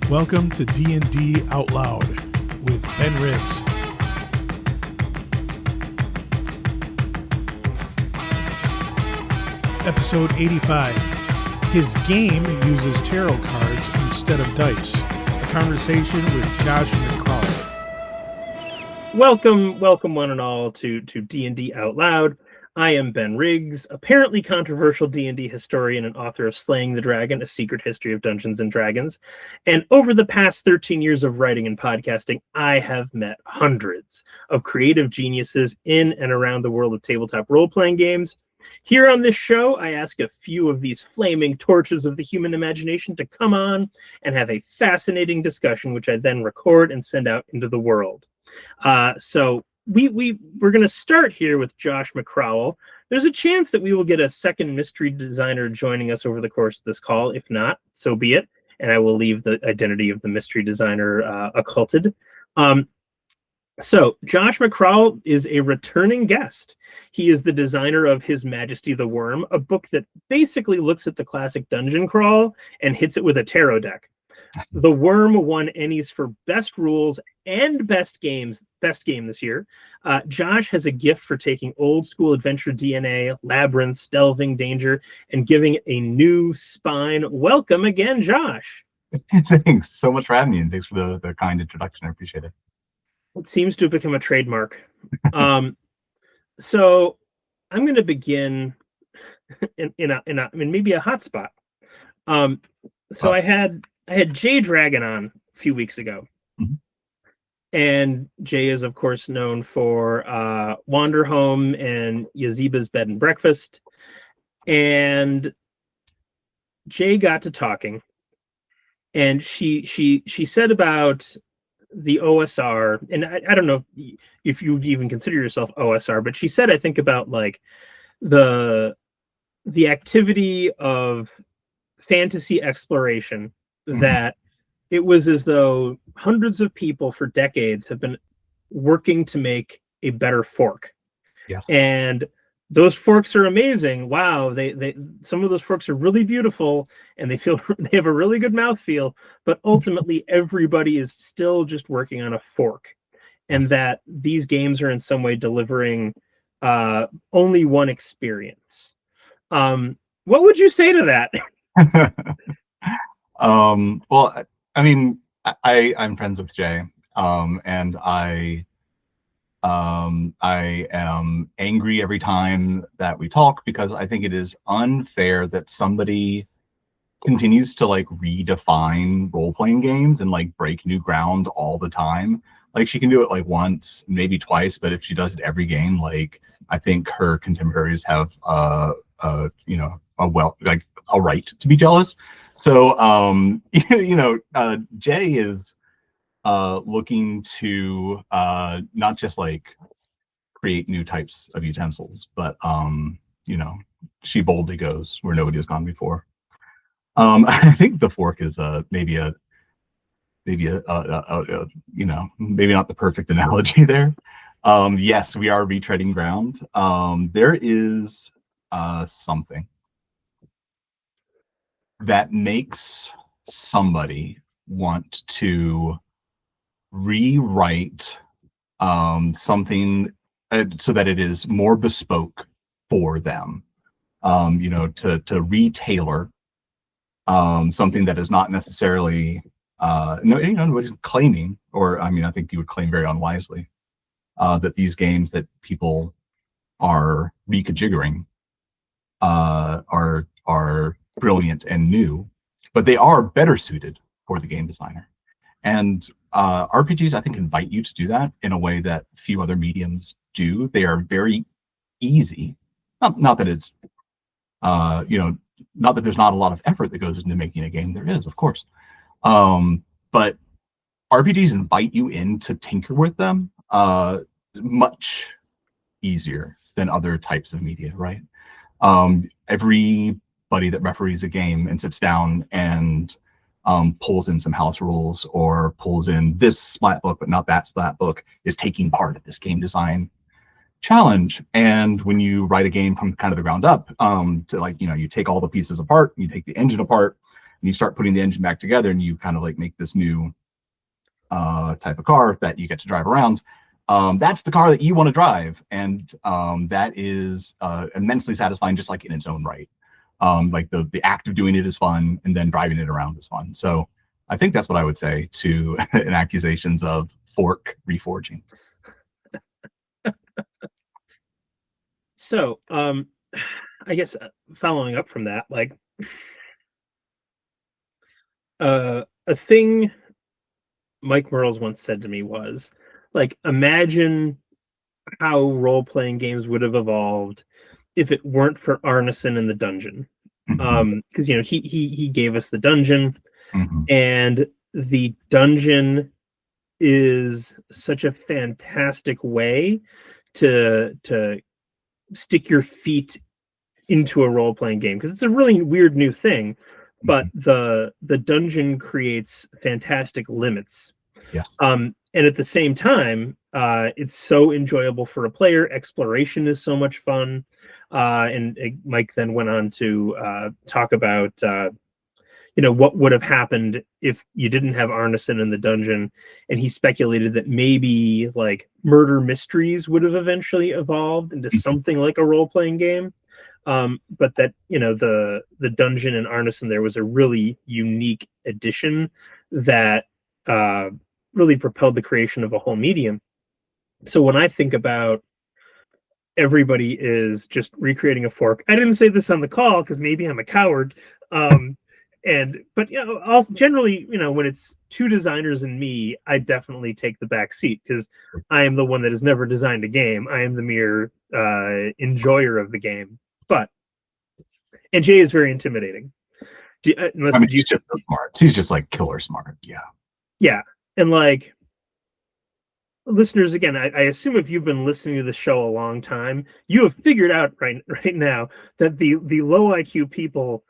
Welcome to D&D Outloud with Ben Riggs. Episode 85. His game uses tarot cards instead of dice. A conversation with Joshua McCrowell. Welcome one and all to D&D Outloud. I am Ben Riggs, apparently controversial D&D historian and author of Slaying the Dragon, A Secret History of Dungeons & Dragons. And over the past 13 years of writing and podcasting, I have met hundreds of creative geniuses in and around the world of tabletop role-playing games. Here on this show, I ask a few of these flaming torches of the human imagination to come on and have a fascinating discussion, which I then record and send out into the world. So we're going to start here with Josh McCrowell. There's a chance that we will get a second mystery designer joining us over the course of this call. If not, so be it. And I will leave the identity of the mystery designer occulted. So Josh McCrowell is a returning guest. He is the designer of His Majesty the Worm, a book that basically looks at the classic dungeon crawl and hits it with a tarot deck. The Worm won ENnies for best rules and best game this year. Josh has a gift for taking old school adventure DNA, labyrinths, delving danger, and giving a new spine. Welcome again, Josh. Thanks so much for having me, and thanks for the kind introduction. I appreciate it. It seems to have become a trademark. So I'm going to begin in maybe a hot spot. I had Jay Dragon on a few weeks ago. Mm-hmm. And Jay is, of course, known for Wanderhome and Yaziba's Bed and Breakfast. And Jay got to talking, and she said about the OSR, and I don't know if you would even consider yourself OSR, but she said, I think, about like the activity of fantasy exploration, that it was as though hundreds of people for decades have been working to make a better fork. Yes. And those forks are amazing. Wow. They some of those forks are really beautiful, and they have a really good mouthfeel, but ultimately everybody is still just working on a fork. And that these games are in some way delivering only one experience. What would you say to that? Well, I mean, I'm friends with Jay, and I am angry every time that we talk, because I think it is unfair that somebody continues to like redefine role-playing games and like break new ground all the time. Like, she can do it like once, maybe twice, but if she does it every game, like, I think her contemporaries have a right to be jealous. So Jay is looking to not just like create new types of utensils, but she boldly goes where nobody has gone before. I think the fork is maybe not the perfect analogy there. Yes, we are retreading ground. There is something that makes somebody want to rewrite something so that it is more bespoke for them, to retailor something that is not necessarily nobody's claiming, or I think you would claim very unwisely, that these games that people are reconfiguring are brilliant and new, but they are better suited for the game designer. And RPGs, I think, invite you to do that in a way that few other mediums do. They are very easy. Not that it's not that there's not a lot of effort that goes into making a game. There is, of course, but RPGs invite you in to tinker with them much easier than other types of media, right? Everybody that referees a game and sits down and pulls in some house rules, or pulls in this splat book but not that splat book, is taking part of this game design challenge. And when you write a game from kind of the ground up, to like, you take all the pieces apart, you take the engine apart, and you start putting the engine back together, and you kind of like make this new type of car that you get to drive around. That's the car that you want to drive, and that is immensely satisfying, just like in its own right. Like the act of doing it is fun, and then driving it around is fun. So I think that's what I would say to an accusations of fork reforging. So, I guess following up from that, like a thing Mike Merles once said to me was, like, imagine how role-playing games would have evolved if it weren't for Arneson in the dungeon. Because he gave us the dungeon, and the dungeon is such a fantastic way to stick your feet into a role-playing game, because it's a really weird new thing, but the dungeon creates fantastic limits. Yes. And at the same time, it's so enjoyable for a player. Exploration is so much fun. And Mike then went on to talk about what would have happened if you didn't have Arneson in the dungeon, and he speculated that maybe like murder mysteries would have eventually evolved into something like a role-playing game. But that the dungeon and Arneson there was a really unique addition that really propelled the creation of a whole medium. So when I think about everybody is just recreating a fork, I didn't say this on the call because maybe I'm a coward. But I'll generally, when it's two designers and me, I definitely take the back seat because I am the one that has never designed a game. I am the mere enjoyer of the game. And Jay is very intimidating. He's just smart. He's just like killer smart. Yeah. Yeah. And like listeners, again, I assume if you've been listening to the show a long time, you have figured out right now that the low IQ people,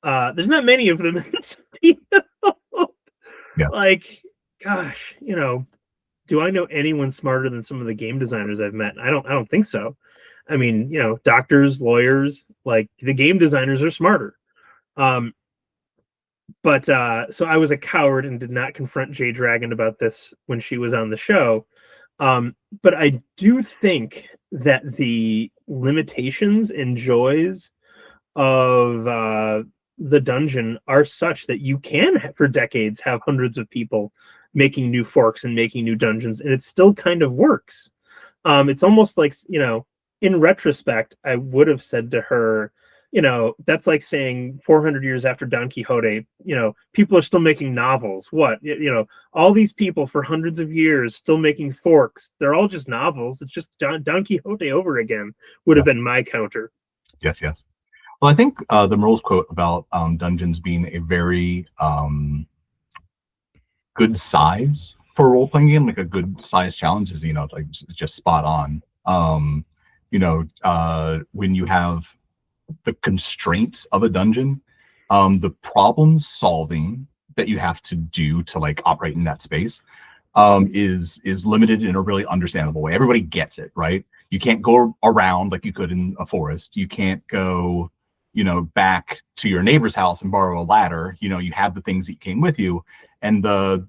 there's not many of them in this field. Yeah. Like, gosh, do I know anyone smarter than some of the game designers I've met? I don't think so. I mean, doctors, lawyers, like the game designers are smarter. But so I was a coward and did not confront Jay Dragon about this when she was on the show. But I do think that the limitations and joys of the dungeon are such that you can, for decades, have hundreds of people making new forks and making new dungeons, and it still kind of works. It's almost like, in retrospect, I would have said to her, that's like saying 400 years after Don Quixote, people are still making novels. What? All these people for hundreds of years still making forks. They're all just novels. It's just Don Quixote over again would have been my counter. Yes. Well, I think the Merle's quote about dungeons being a very good size for a role-playing game, like a good size challenge, is like just spot on. When you have the constraints of a dungeon, the problem solving that you have to do to like operate in that space is limited in a really understandable way. Everybody gets it, right? You can't go around like you could in a forest. You can't go back to your neighbor's house and borrow a ladder. You have the things that came with you, and the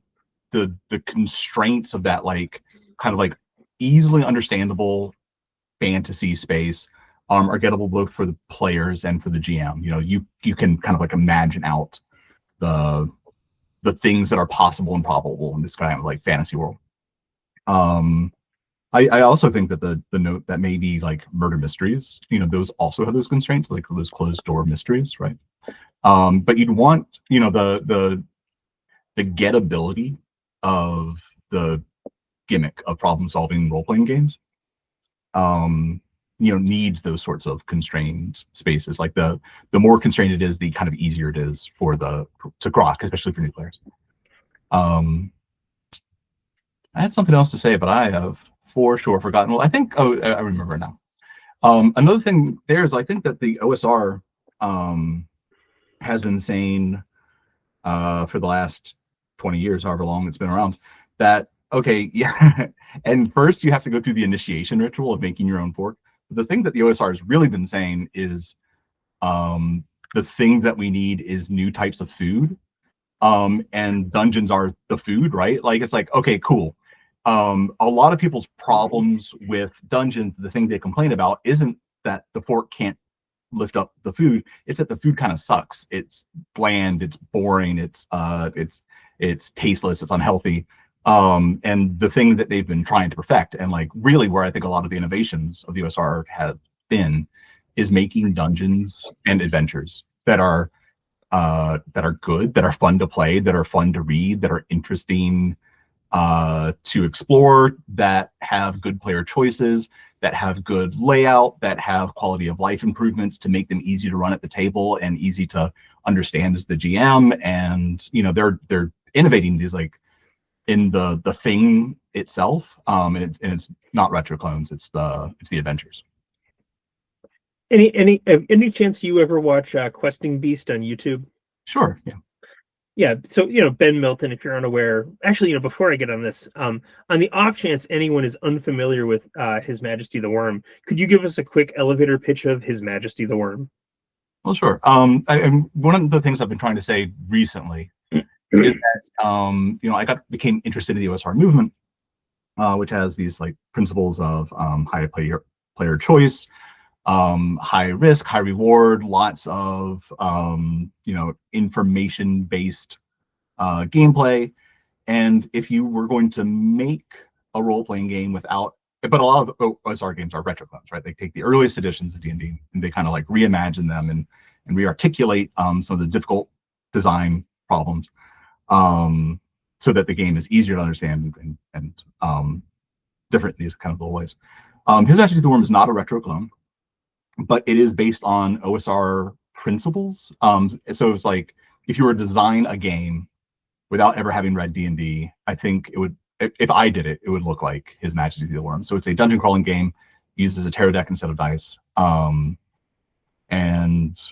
constraints of that, like, kind of like easily understandable fantasy space are gettable both for the players and for the GM. You can kind of like imagine out the things that are possible and probable in this kind of like fantasy world. I also think that the note that maybe like murder mysteries, those also have those constraints, like those closed door mysteries, right? But you'd want, the gettability of the gimmick of problem solving role playing games. Needs those sorts of constrained spaces. Like the more constrained it is, the kind of easier it is to cross, especially for new players. I had something else to say, but I have for sure forgotten. Well, I think, I remember now. Another thing there is, I think that the OSR has been saying for the last 20 years, however long it's been around, that, okay, yeah, and first you have to go through the initiation ritual of making your own fork. The thing that the OSR has really been saying is the thing that we need is new types of food. And dungeons are the food, right? Like, it's like, okay, cool. A lot of people's problems with dungeons, the thing they complain about isn't that the fork can't lift up the food, it's that the food kind of sucks. It's bland, it's boring, it's tasteless, it's unhealthy. And the thing that they've been trying to perfect, and like really where I think a lot of the innovations of the OSR have been, is making dungeons and adventures that are good, that are fun to play, that are fun to read, that are interesting to explore, that have good player choices, that have good layout, that have quality of life improvements to make them easy to run at the table and easy to understand as the GM. And they're innovating these like in the thing itself, and it's not retro clones, it's the adventures. Any chance you ever watch Questing Beast on YouTube? Sure. Yeah. So Ben Milton, if you're unaware, actually, before I get on this, on the off chance anyone is unfamiliar with His Majesty the Worm, could you give us a quick elevator pitch of His Majesty the Worm? Well, sure. One of the things I've been trying to say recently is that I became interested in the OSR movement, which has these like principles of high player choice, high risk, high reward, lots of information-based gameplay. And if you were going to make a role-playing game but a lot of OSR games are retro clones, right? They take the earliest editions of D&D and they kind of like reimagine them and re-articulate some of the difficult design problems, so that the game is easier to understand and different in these kind of little ways. His Majesty the Worm is not a retro clone, but it is based on OSR principles. So it's like if you were to design a game without ever having read D&D, I think it would, if I did it, it would look like His Majesty the Worm. So it's a dungeon crawling game, uses a tarot deck instead of dice. And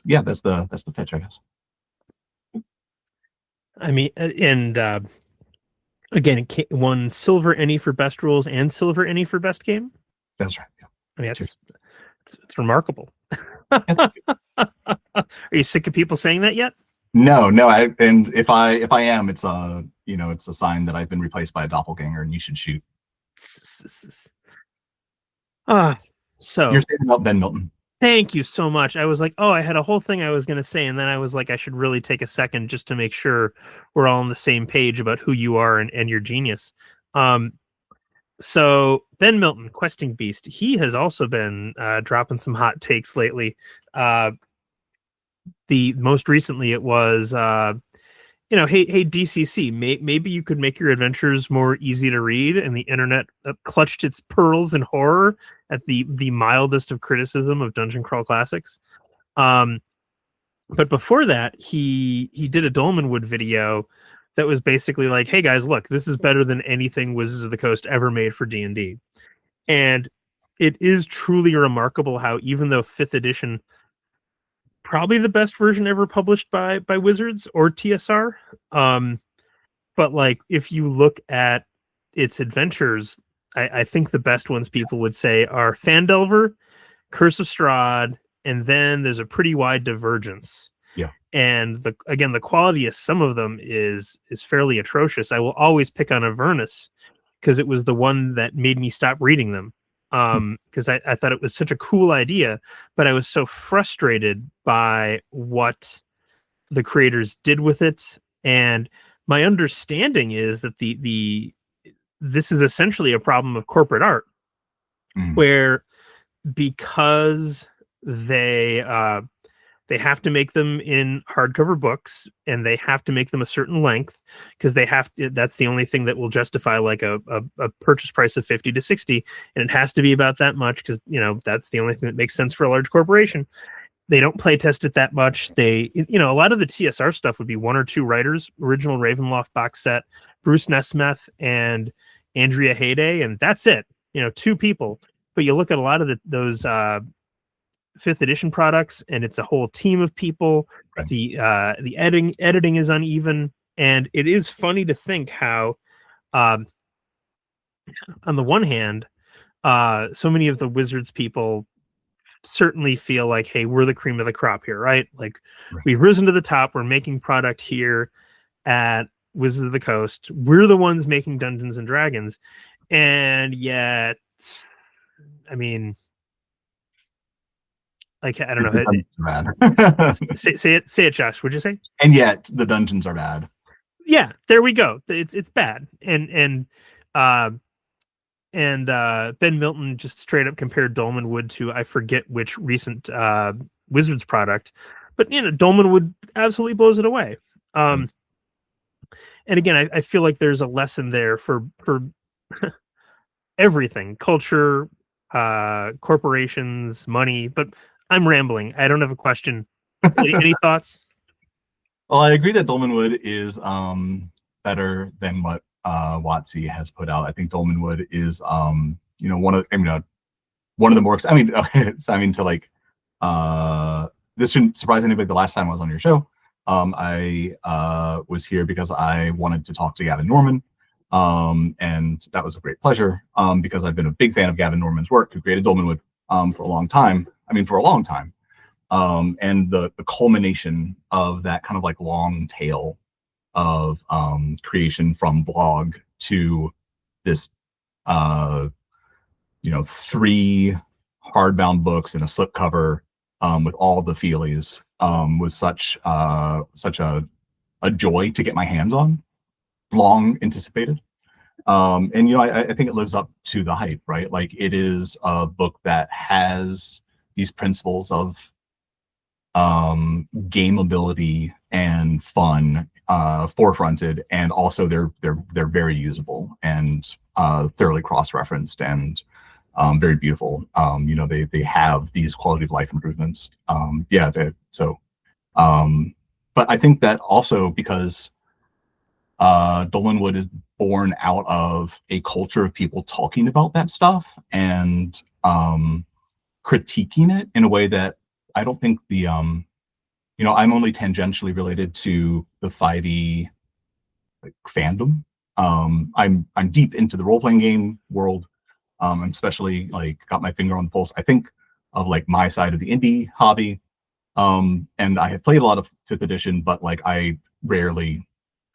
yeah, that's the pitch, I guess. I mean, and again, it won Silver ENnie for best rules and Silver ENnie for best game. That's right. Yeah. I mean, it's remarkable. Are you sick of people saying that yet? No. And if I am, it's it's a sign that I've been replaced by a doppelganger, and you should shoot. So you're saying about Ben Milton. Thank you so much. I was like, I had a whole thing I was going to say, and then I was like, I should really take a second just to make sure we're all on the same page about who you are and your genius. So Ben Milton, Questing Beast, he has also been dropping some hot takes lately. The most recently it was, hey DCC, maybe you could make your adventures more easy to read, and the internet clutched its pearls in horror at the mildest of criticism of Dungeon Crawl Classics. But before that, he did a Dolmenwood video that was basically like, hey guys, look, this is better than anything Wizards of the Coast ever made for D&D. And it is truly remarkable how, even though 5th edition, probably the best version ever published by Wizards or TSR, but like if you look at its adventures, I think the best ones people would say are Phandelver, Curse of Strahd, and then there's a pretty wide divergence. Yeah. And the quality of some of them is fairly atrocious. I will always pick on Avernus because it was the one that made me stop reading them. Because I thought it was such a cool idea, but I was so frustrated by what the creators did with it. And my understanding is that this is essentially a problem of corporate art, where because they have to make them in hardcover books, and they have to make them a certain length because that's the only thing that will justify like a purchase price of 50 to 60. And it has to be about that much because, that's the only thing that makes sense for a large corporation. They don't play test it that much. A lot of the TSR stuff would be 1 or 2 writers, original Ravenloft box set, Bruce Nesmith and Andrea Hayday. And that's it, 2 people. But you look at a lot of those 5th edition products, and it's a whole team of people. Right. The editing is uneven, and it is funny to think how, on the one hand, so many of the Wizards people certainly feel like, hey, we're the cream of the crop here, right? Like Right. we've risen to the top. We're making product here at Wizards of the Coast. We're the ones making Dungeons and Dragons. And yet, I mean, like, I don't know. The dungeons are bad. Say it, Josh. What'd you say? And yet the dungeons are bad. Yeah, there we go. It's bad. And Ben Milton just straight up compared Dolmenwood to, I forget which recent Wizards product, but Dolmenwood absolutely blows it away. And again, I feel like there's a lesson there for everything: culture, corporations, money. But I'm rambling. I don't have a question. Any thoughts? Well, I agree that Dolmenwood is better than what WotC has put out. I think Dolmenwood is one of the more. This shouldn't surprise anybody. The last time I was on your show, I was here because I wanted to talk to Gavin Norman, and that was a great pleasure because I've been a big fan of Gavin Norman's work, who created Dolmenwood for a long time. And the culmination of that kind of like long tail of creation from blog to this 3 hardbound books and a slipcover with all the feelies was such a joy to get my hands on, long anticipated. I think it lives up to the hype, right? Like, it is a book that has these principles of gameability and fun forefronted, and also they're very usable and thoroughly cross-referenced and very beautiful. They have these quality of life improvements. But I think that also because Dolmenwood is born out of a culture of people talking about that stuff and critiquing it in a way that I don't think I'm only tangentially related to the 5e fandom. I'm deep into the role-playing game world. I'm especially got my finger on the pulse, I think, of my side of the indie hobby. And I have played a lot of 5th edition, but I rarely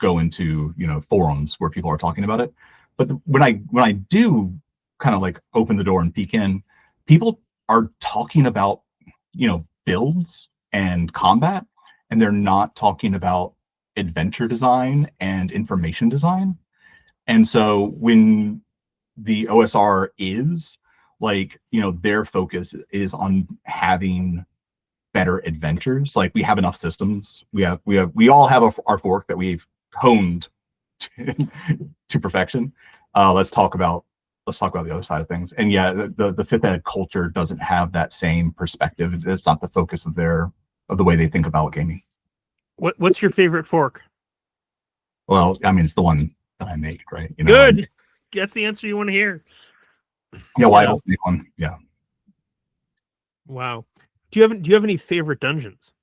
go into forums where people are talking about it. But when I do kind of open the door and peek in, people are talking about builds and combat, and they're not talking about adventure design and information design. And so when the OSR is their focus is on having better adventures, we have enough systems, we all have our fork that we've honed to perfection. Let's talk about the other side of things. And yeah, the 5th ed culture doesn't have that same perspective. It's not the focus of the way they think about gaming. What's your favorite fork? Well, I mean, it's the one that I make, right? Good. That's the answer you want to hear. Yeah, why else make one? Yeah. Wow. Do you have any favorite dungeons?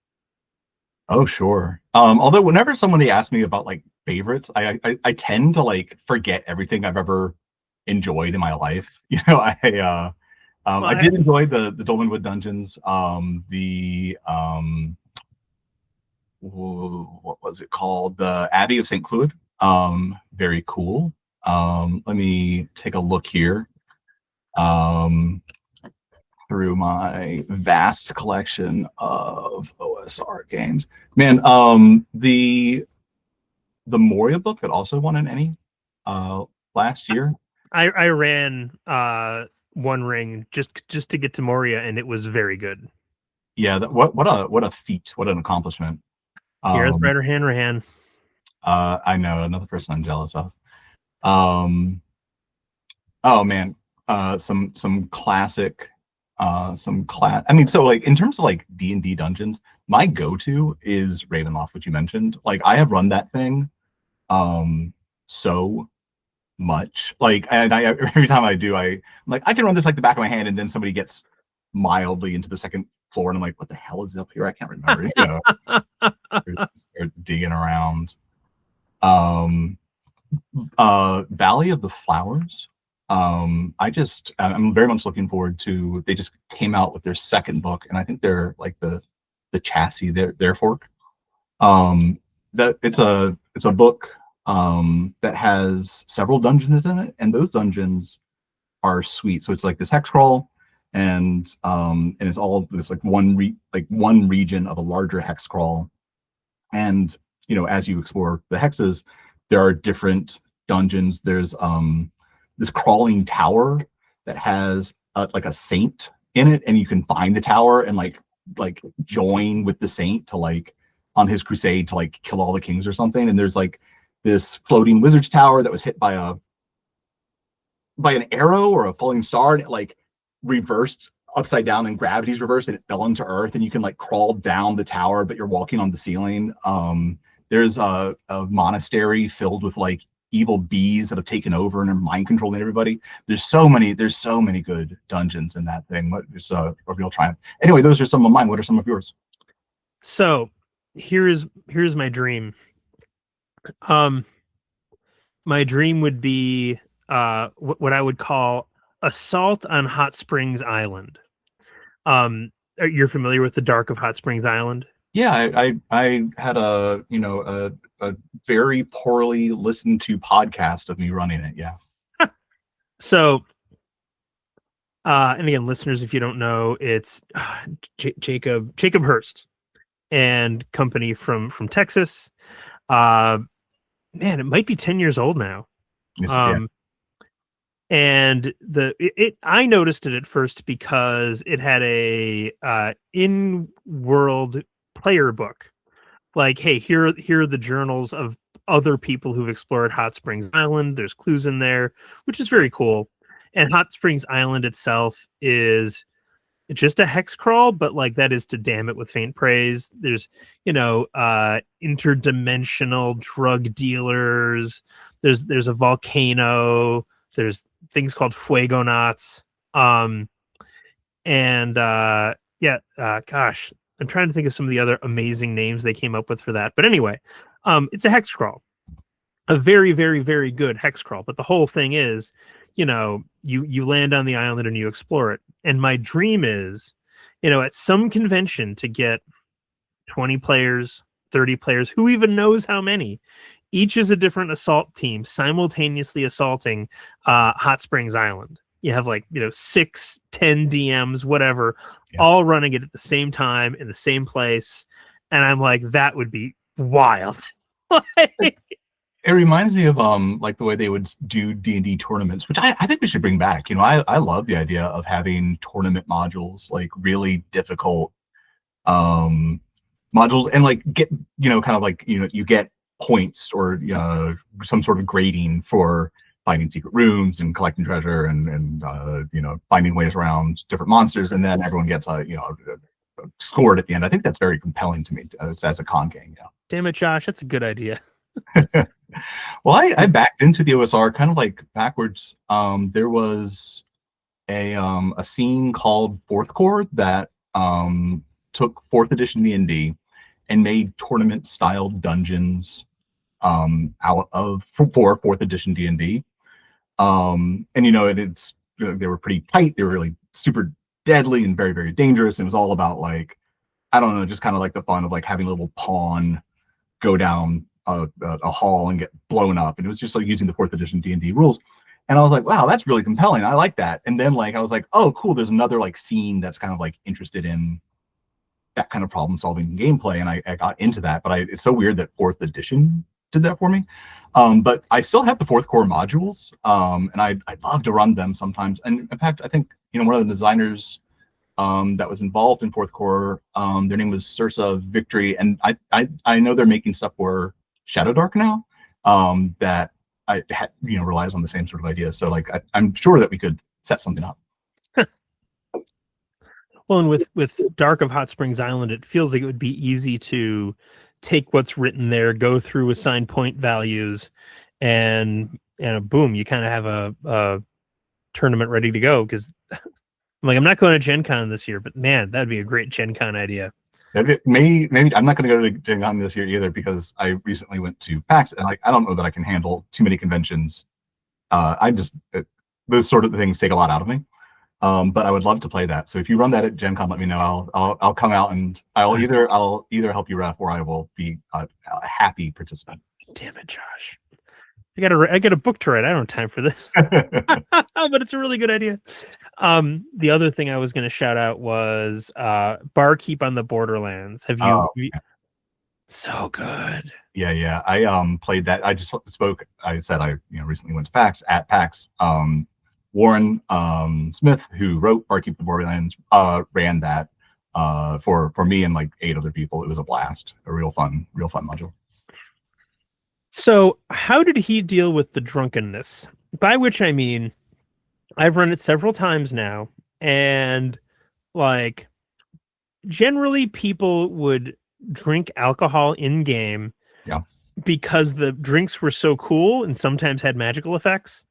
Oh, sure. Although whenever somebody asks me about favorites, I tend to forget everything I've ever enjoyed in my life. I did enjoy the Dolmenwood dungeons. What was it called? The Abbey of St. Cloud. Very cool. Let me take a look here through my vast collection of OSR games. Man, the Moria book that also won an ENnie last year. I ran One Ring just to get to Moria, and it was very good. Yeah, what a feat! What an accomplishment! Here's Ryder Hanrahan. I know, another person I'm jealous of. Oh man, some classic, I mean, so in terms of D&D dungeons, my go-to is Ravenloft, which you mentioned. I have run that thing so much, and every time I do, I'm I can run this the back of my hand, and then somebody gets mildly into the second floor, and I'm like, what the hell is up here? I can't remember. They're digging around. Valley of the Flowers I'm very much looking forward to. They just came out with their second book, and I think they're like the chassis, their fork. That it's a book that has several dungeons in it, and those dungeons are sweet. So it's like this hex crawl, and it's all this like one region of a larger hex crawl. And as you explore the hexes, there are different dungeons. There's this crawling tower that has like a saint in it, and you can find the tower and like join with the saint to like on his crusade to like kill all the kings or something. And there's like this floating wizard's tower that was hit by an arrow or a falling star, and it like reversed upside down, and gravity's reversed, and it fell into earth, and you can like crawl down the tower, but you're walking on the ceiling. There's a monastery filled with like evil bees that have taken over and are mind controlling everybody. There's so many good dungeons in that thing. It's a real triumph. Anyway, those are some of mine. What are some of yours? So here's my dream. My dream would be what I would call Assault on Hot Springs Island. You're familiar with the Dark of Hot Springs Island? Yeah, I had a very poorly listened to podcast of me running it. Yeah. So, and again, listeners, if you don't know, it's Jacob Hurst and company from Texas. Man, it might be 10 years old now. Yeah. And I noticed it at first because it had a in-world player book. Like, hey, here are the journals of other people who've explored Hot Springs Island. There's clues in there, which is very cool. And Hot Springs Island itself is just a hex crawl, but like that is to damn it with faint praise. There's, interdimensional drug dealers. There's a volcano. There's things called fuegonauts. Gosh, I'm trying to think of some of the other amazing names they came up with for that. But anyway, it's a hex crawl, a very, very, very good hex crawl. But the whole thing is, you land on the island and you explore it. And my dream is, at some convention to get 20 players, 30 players, who even knows how many. Each is a different assault team simultaneously assaulting Hot Springs Island. You have 6, 10 DMs, whatever, all running it at the same time in the same place. And I'm like, that would be wild. It reminds me of the way they would do D&D tournaments, which I think we should bring back. I love the idea of having tournament modules, like really difficult modules, and get you get points or some sort of grading for finding secret rooms and collecting treasure and finding ways around different monsters, and then everyone gets scored at the end. I think that's very compelling to me as a con game. Yeah. Damn it, Josh, that's a good idea. Well, I backed into the OSR kind of like backwards. There was a scene called Fourth Core that took 4th edition D&D and made tournament style dungeons out of for 4th edition D&D. And they were pretty tight. They were really super deadly and very, very dangerous. It was all about just kind of like the fun of having a little pawn go down a hall and get blown up, and it was just using the 4th edition D&D rules. And I was like, wow, that's really compelling. I like that. And then I was like, oh, cool. There's another scene that's kind of interested in that kind of problem solving gameplay, and I got into that. But it's so weird that 4th edition did that for me. But I still have the 4th Core modules, and I'd love to run them sometimes. And in fact, I think one of the designers that was involved in 4th Core, their name was Sursa Victory, and I know they're making stuff for Shadow Dark now, that relies on the same sort of idea. So I'm sure that we could set something up. Well, and with Dark of Hot Springs Island, it feels like it would be easy to take what's written there, go through assigned point values, and boom, you kind of have a tournament ready to go. Because I'm not going to Gen Con this year, but man, that'd be a great Gen Con idea. Maybe I'm not going to go to Gen Con this year either, because I recently went to PAX, and I don't know that I can handle too many conventions. those sort of things take a lot out of me. But I would love to play that. So if you run that at Gen Con, let me know. I'll come out and I'll either help you ref or I will be a happy participant. Damn it, Josh. I got a book to write. I don't have time for this. But it's a really good idea. The other thing I was going to shout out was Barkeep on the Borderlands. Have you? So good. Yeah. I played that. I just spoke. I said I recently went to PAX. Warren Smith, who wrote Barkeep the Borderlands, ran that for me and like 8 other people. It was a blast. A real fun module. So how did he deal with the drunkenness? By which I mean, I've run it several times now, and like generally people would drink alcohol in game because the drinks were so cool and sometimes had magical effects.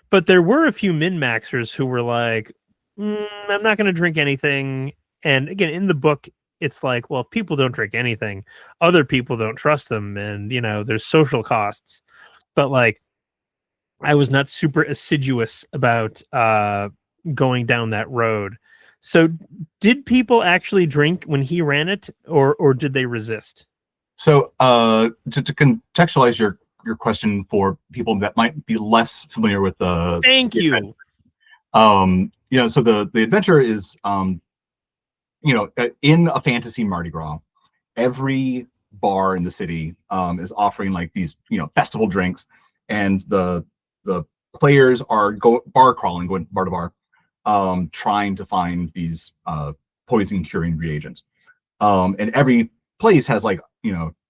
But there were a few min-maxers who were like, I'm not going to drink anything. And again, in the book, it's like, well, if people don't drink anything, other people don't trust them. And, there's social costs. But like, I was not super assiduous about going down that road. So did people actually drink when he ran it, or did they resist? So to contextualize your question for people that might be less familiar with the Thank you. So the adventure is in a fantasy Mardi Gras, every bar in the city is offering like these festival drinks, and the players are bar crawling, going bar to bar, trying to find these poison curing reagents, and every place has like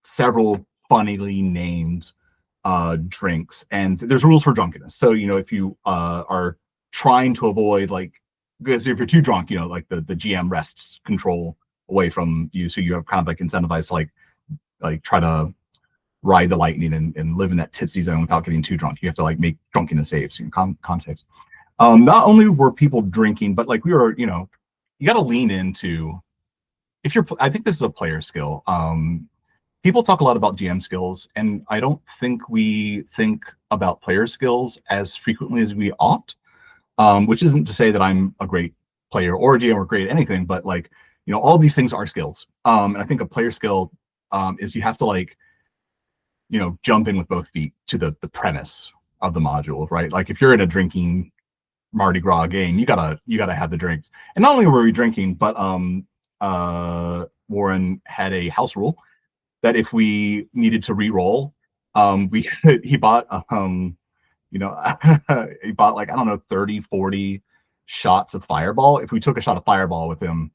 several funnily named drinks, and there's rules for drunkenness. So if you are trying to avoid, like, because if you're too drunk, like the GM wrests control away from you, so you have kind of like incentivized to like try to ride the lightning and live in that tipsy zone without getting too drunk. You have to like make drunkenness saves, con saves. Not only were people drinking, but like we were, you got to lean into, I think this is a player skill. People talk a lot about GM skills, and I don't think we think about player skills as frequently as we ought, which isn't to say that I'm a great player or a GM or great at anything, but like, all these things are skills. And I think a player skill is you have to like, jump in with both feet to the premise of the module, right? Like if you're in a drinking Mardi Gras game, you gotta have the drinks. And not only were we drinking, but Warren had a house rule that if we needed to re-roll, he bought he bought like, I don't know, 30, 40 shots of Fireball. If we took a shot of Fireball with him,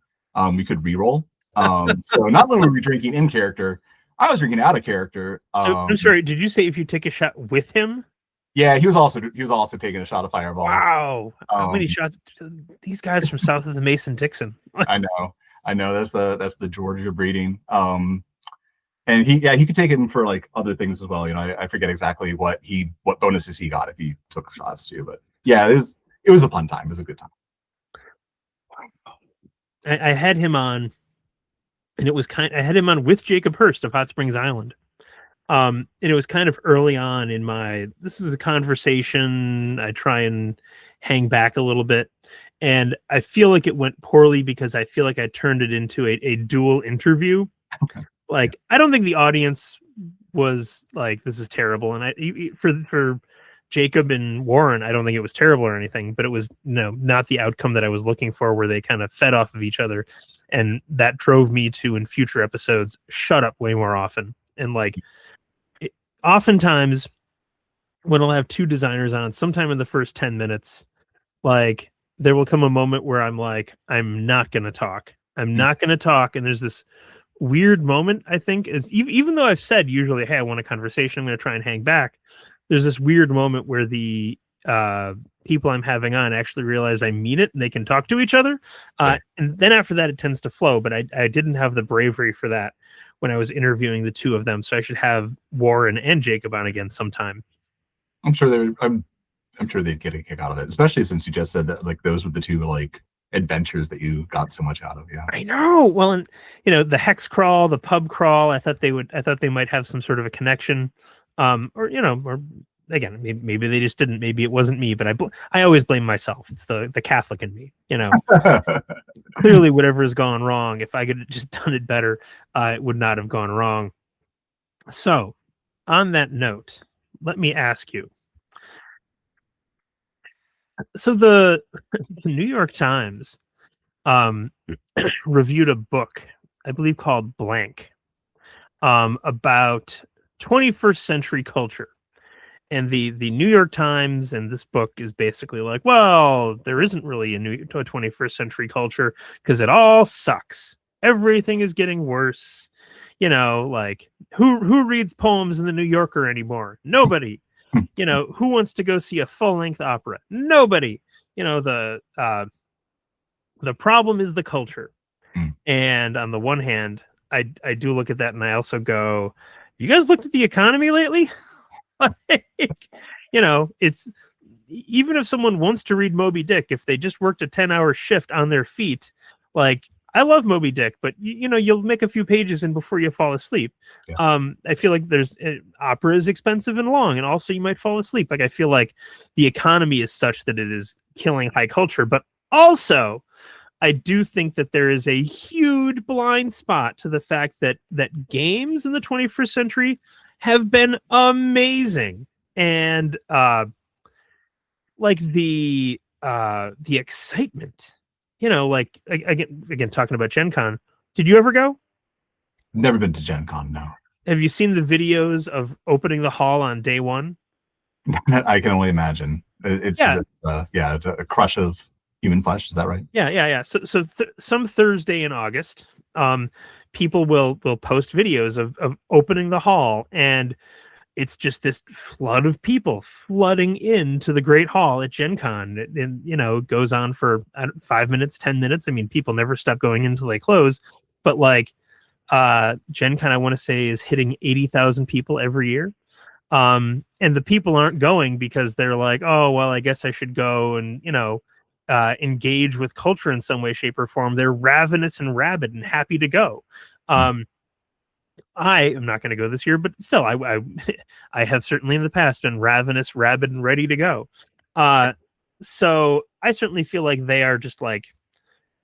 we could re-roll. So not only were we drinking in character, I was drinking out of character. So I'm sorry, did you say if you take a shot with him? Yeah, he was also taking a shot of Fireball. Wow, how many shots? These guys from south of the Mason-Dixon. I know. That's the Georgia breeding. And he could take it for like other things as well. I forget exactly what bonuses he got if he took shots too. But yeah, it was a fun time. It was a good time. I had him on, and I had him on with Jacob Hurst of Hot Springs Island. And it was kind of early on in this is a conversation. I try and hang back a little bit. And I feel like it went poorly because I feel like I turned it into a dual interview. Okay. Like, I don't think the audience was like, this is terrible. And for Jacob and Warren, I don't think it was terrible or anything, but it was not the outcome that I was looking for, where they kind of fed off of each other. And that drove me to, in future episodes, shut up way more often. And like, oftentimes when I'll have 2 designers on, sometime in the first 10 minutes, like there will come a moment where I'm like, I'm not going to talk. I'm not going to talk. And there's this weird moment, I think, is even though I've said usually, hey, I want a conversation, I'm going to try and hang back. There's this weird moment where the people I'm having on actually realize I mean it and they can talk to each other. And then after that, it tends to flow. But I didn't have the bravery for that when I was interviewing the 2 of them. So I should have Warren and Jacob on again sometime. I'm sure they'd get a kick out of it, especially since you just said that like those were the 2 like adventures that you got so much out of. Yeah, I know. Well, and the hex crawl, the pub crawl, I thought they might have some sort of a connection, or again, maybe they just didn't. Maybe it wasn't me, but I always blame myself. It's the Catholic in me, you know. Clearly, whatever has gone wrong, if I could have just done it better, it would not have gone wrong. So, on that note, let me ask you. So the New York Times reviewed a book, I believe called Blank, about 21st century culture. And the New York Times and this book is basically like, well, there isn't really a 21st century culture because it all sucks. Everything is getting worse. You know, like who reads poems in the New Yorker anymore? Nobody. You know, who wants to go see a full-length opera? Nobody. You know, the problem is the culture. And on the one hand, I do look at that and I also go, you guys looked at the economy lately? Like, you know, it's even if someone wants to read Moby Dick, if they just worked a 10-hour shift on their feet, like I love Moby Dick, but you know, you'll make a few pages in before you fall asleep. Yeah. I feel like opera is expensive and long, and also you might fall asleep. Like I feel like the economy is such that it is killing high culture, but also I do think that there is a huge blind spot to the fact that games in the 21st century have been amazing, and like the excitement, you know, like again talking about Gen Con. Did you ever go? Never been to Gen Con, no. Have you seen the videos of opening the hall on day one? I can only imagine. It's a crush of human flesh. Is that right? Yeah. So some Thursday in August, people will post videos of opening the hall, and it's just this flood of people flooding into the Great Hall at Gen Con. And you know, it goes on for 5 minutes, 10 minutes. I mean, people never stop going until they close. But like Gen Con, I want to say, is hitting 80,000 people every year. And the people aren't going because they're like, oh, well, I guess I should go and, you know, engage with culture in some way, shape, or form. They're ravenous and rabid and happy to go. I am not going to go this year, but still, I have certainly in the past been ravenous, rabid, and ready to go. So I certainly feel like they are just like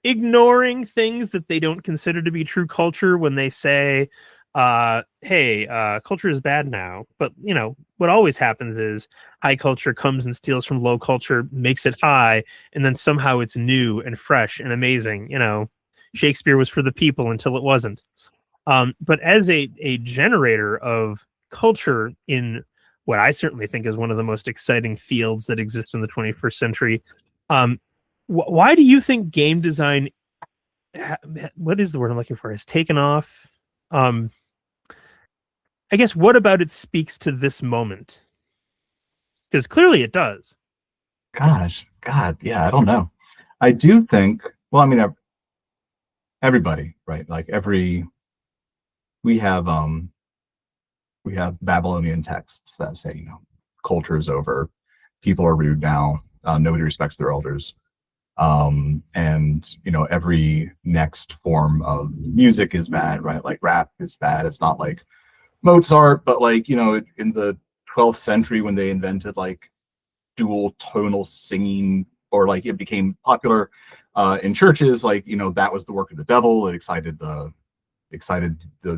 ignoring things that they don't consider to be true culture when they say, hey, culture is bad now. But, you know, what always happens is high culture comes and steals from low culture, makes it high, and then somehow it's new and fresh and amazing. You know, Shakespeare was for the people until it wasn't. But as a generator of culture in what I certainly think is one of the most exciting fields that exists in the 21st century, why do you think game design, what is the word I'm looking for, has taken off? I guess what about it speaks to this moment? Because clearly it does. God, yeah, I don't know. I do think, well, I mean, everybody, right? Like we have Babylonian texts that say, you know, culture is over, people are rude now, nobody respects their elders. And you know, every next form of music is bad, right? Like rap is bad. It's not like Mozart, but like, you know, in the 12th century when they invented like dual tonal singing, or like it became popular in churches, like, you know, that was the work of the devil. It excited the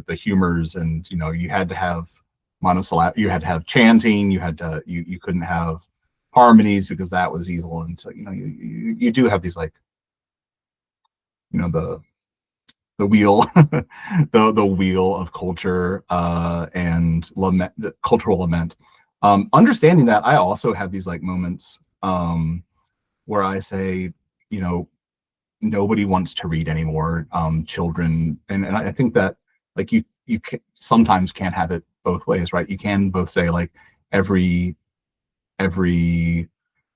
humors, and you know, you had to have monosyllabic, you had to have chanting, you couldn't have harmonies because that was evil. And so, you know, you do have these, like, you know, the wheel the wheel of culture and lament, the cultural lament. Understanding that, I also have these like moments where I say, you know, nobody wants to read anymore. Children, and I think that like you sometimes can't have it both ways, right? You can both say like every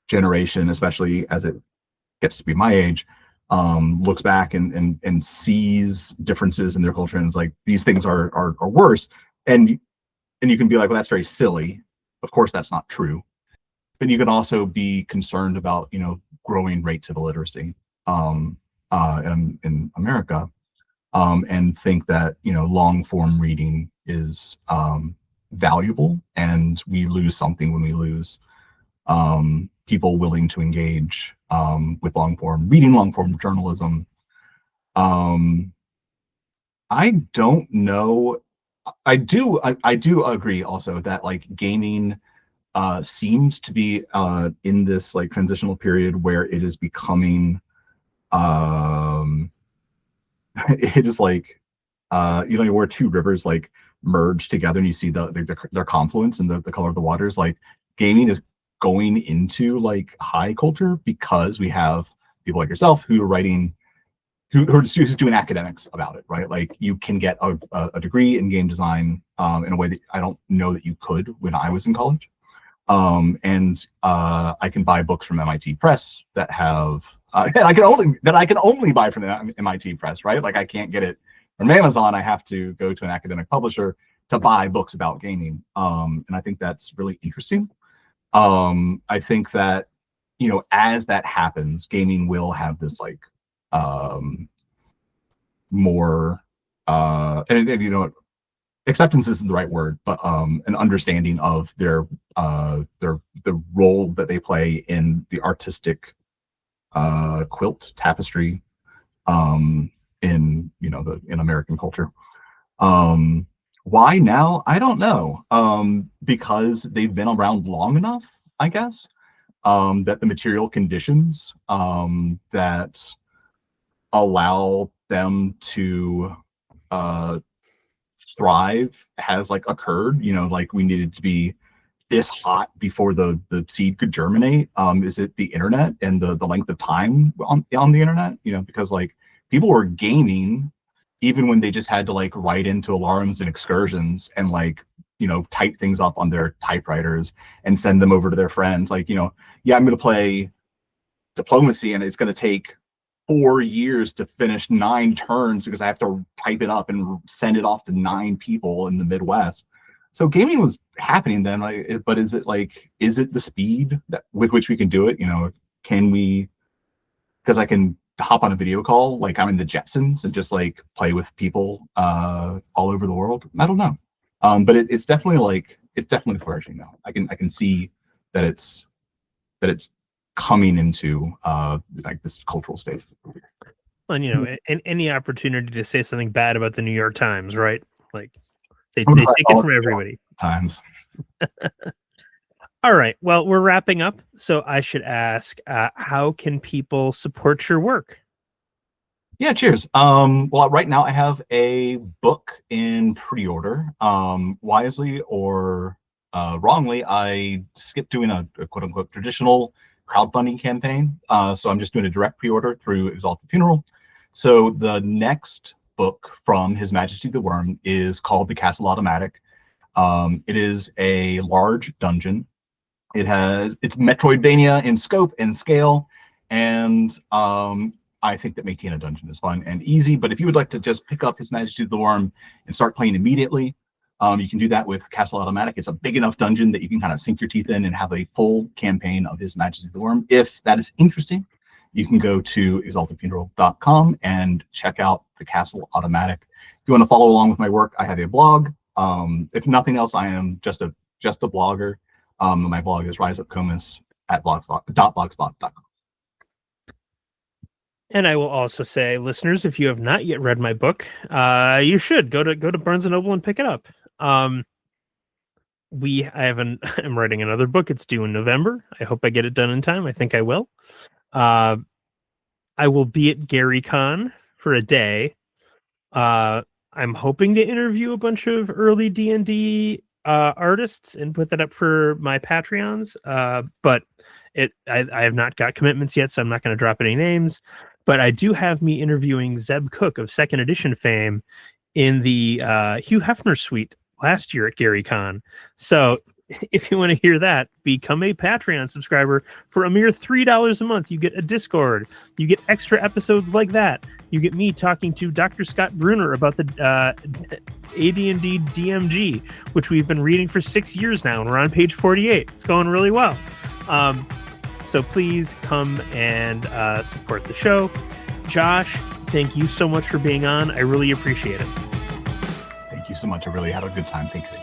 generation, especially as it gets to be my age, looks back and sees differences in their culture, and it's like these things are worse, and you can be like, well, that's very silly. Of course, that's not true. But you can also be concerned about, you know, growing rates of illiteracy in America, and think that, you know, long form reading is valuable, and we lose something when we lose people willing to engage with reading long form journalism. I don't know. I do agree also that like gaming seems to be in this like transitional period where it is becoming it is like where two rivers like merge together and you see their confluence and the color of the waters. Like gaming is going into like high culture because we have people like yourself who are writing, who are just doing academics about it, right? Like you can get a degree in game design in a way that I don't know that you could when I was in college. And I can buy books from MIT Press that have that I can only buy from the MIT Press, right? Like I can't get it from Amazon. I have to go to an academic publisher to buy books about gaming. And I think that's really interesting. I think that, as that happens, gaming will have this like more and acceptance isn't the right word, but an understanding of the role that they play in the artistic quilt tapestry in American culture. Why now? I don't know. Because they've been around long enough, I guess, that the material conditions that allow them to thrive has like occurred. Like we needed to be this hot before the seed could germinate. Is it the internet and the length of time on the internet? Because like people were gaming even when they just had to like write into alarms and excursions and like type things up on their typewriters and send them over to their friends. Like I'm going to play diplomacy and it's going to take 4 years to finish 9 turns because I have to type it up and send it off to 9 people in the Midwest. So gaming was happening then, but is it the speed with which we can do it? Can we, because I can hop on a video call like I'm in the Jetsons and just like play with people all over the world? I don't know. But it's definitely flourishing now. I can see that it's coming into like this cultural state. And and any opportunity to say something bad about the New York Times, right? Like they take it from everybody. Times. All right. Well, we're wrapping up, so I should ask, how can people support your work? Yeah, cheers. Well, right now I have a book in pre-order. Wisely or wrongly, I skipped doing a quote-unquote traditional crowdfunding campaign. So I'm just doing a direct pre-order through Exalted Funeral. So the next book from His Majesty the Worm is called The Castle Automatic. It is a large dungeon. It's Metroidvania in scope and scale, and I think that making a dungeon is fun and easy. But if you would like to just pick up His Majesty the Worm and start playing immediately, you can do that with Castle Automatic. It's a big enough dungeon that you can kind of sink your teeth in and have a full campaign of His Majesty the Worm. If that is interesting, you can go to exaltedfuneral.com and check out the Castle Automatic. If you want to follow along with my work, I have a blog. If nothing else, I am just a blogger. My blog is riseupcomus@blogspot.com. And I will also say, listeners, if you have not yet read my book, you should go to Barnes & Noble and pick it up. I'm writing another book. It's due in November. I hope I get it done in time. I think I will. I will be at GaryCon for a day. I'm hoping to interview a bunch of early D&D artists and put that up for my Patreons. But I have not got commitments yet, so I'm not going to drop any names. But I do have me interviewing Zeb Cook of Second Edition fame in the Hugh Hefner suite last year at GaryCon. So if you want to hear that, become a Patreon subscriber for a mere $3 a month. You get a Discord. You get extra episodes like that. You get me talking to Dr. Scott Bruner about the AD&D DMG, which we've been reading for 6 years now, and we're on page 48. It's going really well. So please come and support the show. Josh, thank you so much for being on. I really appreciate it. Thank you so much. I really had a good time. Thank you.